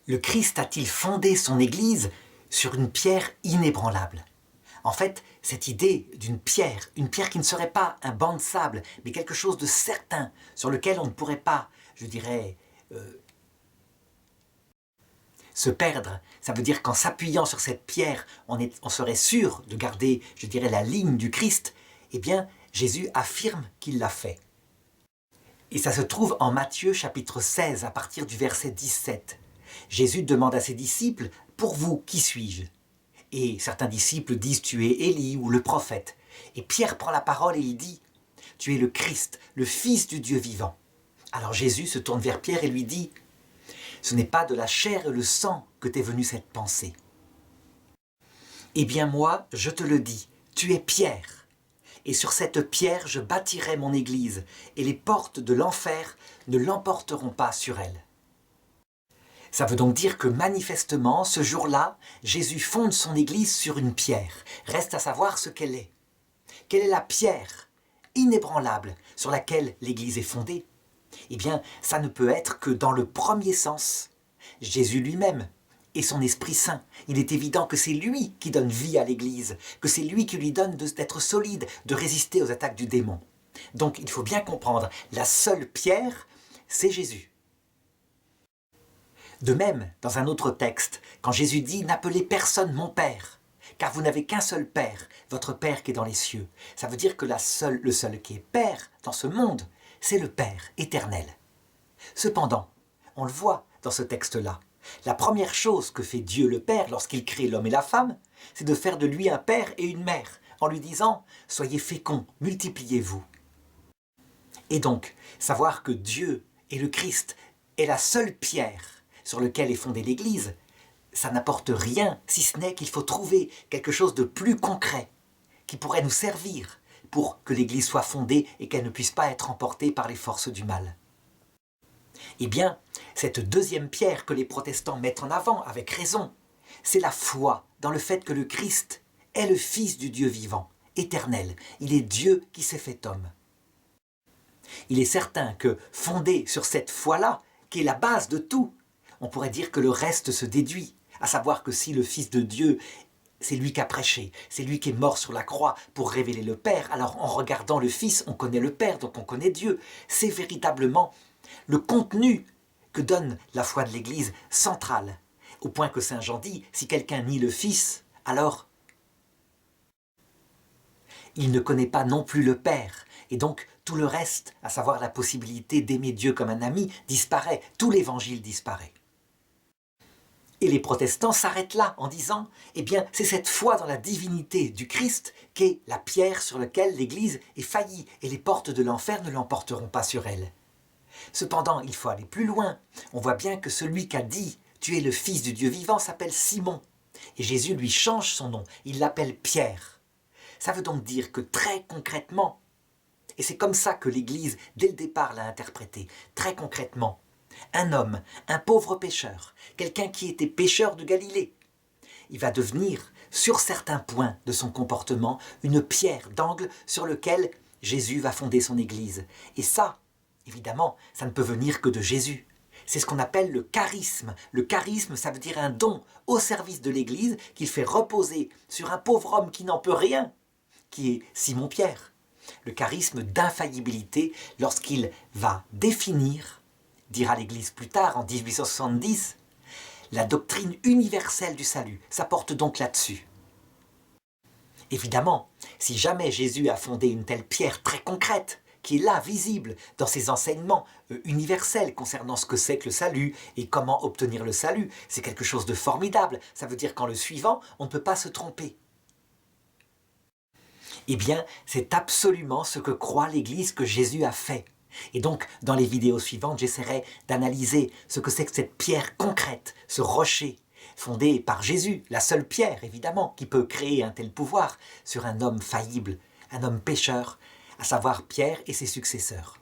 Le Christ a-t-il fondé son Église sur une pierre inébranlable? En fait, cette idée d'une pierre, une pierre qui ne serait pas un banc de sable, mais quelque chose de certain, sur lequel on ne pourrait pas, je dirais, se perdre. Ça veut dire qu'en s'appuyant sur cette pierre, on serait sûr de garder, je dirais, la ligne du Christ. Eh bien, Jésus affirme qu'il l'a fait. Et ça se trouve en Matthieu chapitre 16, à partir du verset 17. Jésus demande à ses disciples, « Pour vous, qui suis-je » Et certains disciples disent, « Tu es Élie ou le prophète. » Et Pierre prend la parole et il dit, « Tu es le Christ, le Fils du Dieu vivant. » Alors Jésus se tourne vers Pierre et lui dit, « Ce n'est pas de la chair et le sang que t'est venue cette pensée. Eh bien moi, je te le dis, tu es Pierre. Et sur cette pierre, je bâtirai mon église, et les portes de l'enfer ne l'emporteront pas sur elle. » Ça veut donc dire que manifestement, ce jour-là, Jésus fonde son église sur une pierre. Reste à savoir ce qu'elle est. Quelle est la pierre inébranlable sur laquelle l'église est fondée? Eh bien, ça ne peut être que dans le premier sens, Jésus lui-même et son Esprit Saint. Il est évident que c'est lui qui donne vie à l'Église, que c'est lui qui lui donne d'être solide, de résister aux attaques du démon. Donc il faut bien comprendre, la seule pierre, c'est Jésus. De même, dans un autre texte, quand Jésus dit « N'appelez personne mon Père », car vous n'avez qu'un seul Père, votre Père qui est dans les cieux. Ça veut dire que le seul qui est Père dans ce monde, c'est le Père éternel. Cependant, on le voit dans ce texte-là, la première chose que fait Dieu le Père lorsqu'il crée l'homme et la femme, c'est de faire de lui un père et une mère, en lui disant « Soyez féconds, multipliez-vous ». Et donc, savoir que Dieu et le Christ est la seule pierre sur laquelle est fondée l'Église, ça n'apporte rien, si ce n'est qu'il faut trouver quelque chose de plus concret, qui pourrait nous servir pour que l'Église soit fondée et qu'elle ne puisse pas être emportée par les forces du mal. Eh bien, cette deuxième pierre que les protestants mettent en avant, avec raison, c'est la foi dans le fait que le Christ est le Fils du Dieu vivant, éternel. Il est Dieu qui s'est fait homme. Il est certain que, fondé sur cette foi-là, qui est la base de tout, on pourrait dire que le reste se déduit, à savoir que si le Fils de Dieu, c'est lui qui a prêché, c'est lui qui est mort sur la croix pour révéler le Père, alors en regardant le Fils, on connaît le Père, donc on connaît Dieu. C'est véritablement le contenu que donne la foi de l'Église centrale, au point que Saint Jean dit, si quelqu'un nie le Fils, alors il ne connaît pas non plus le Père, et donc tout le reste, à savoir la possibilité d'aimer Dieu comme un ami, disparaît, tout l'Évangile disparaît. Et les protestants s'arrêtent là en disant, eh bien c'est cette foi dans la divinité du Christ qui est la pierre sur laquelle l'Église est faillie, et les portes de l'enfer ne l'emporteront pas sur elle. Cependant, il faut aller plus loin. On voit bien que celui qui a dit « Tu es le Fils du Dieu vivant » s'appelle Simon. Et Jésus lui change son nom, il l'appelle Pierre. Ça veut donc dire que très concrètement, et c'est comme ça que l'Église, dès le départ, l'a interprété, très concrètement, un homme, un pauvre pécheur, quelqu'un qui était pécheur de Galilée, il va devenir, sur certains points de son comportement, une pierre d'angle sur lequel Jésus va fonder son Église. Et ça, évidemment, ça ne peut venir que de Jésus. C'est ce qu'on appelle le charisme. Le charisme, ça veut dire un don au service de l'Église qu'il fait reposer sur un pauvre homme qui n'en peut rien, qui est Simon-Pierre. Le charisme d'infaillibilité lorsqu'il va définir, dira l'Église plus tard, en 1870, la doctrine universelle du salut. Ça porte donc là-dessus. Évidemment, si jamais Jésus a fondé une telle pierre très concrète, qui est là, visible, dans ses enseignements universels concernant ce que c'est que le salut et comment obtenir le salut, c'est quelque chose de formidable. Ça veut dire qu'en le suivant, on ne peut pas se tromper. Eh bien, c'est absolument ce que croit l'Église que Jésus a fait. Et donc, dans les vidéos suivantes, j'essaierai d'analyser ce que c'est que cette pierre concrète, ce rocher, fondé par Jésus, la seule pierre, évidemment, qui peut créer un tel pouvoir sur un homme faillible, un homme pécheur, à savoir Pierre et ses successeurs.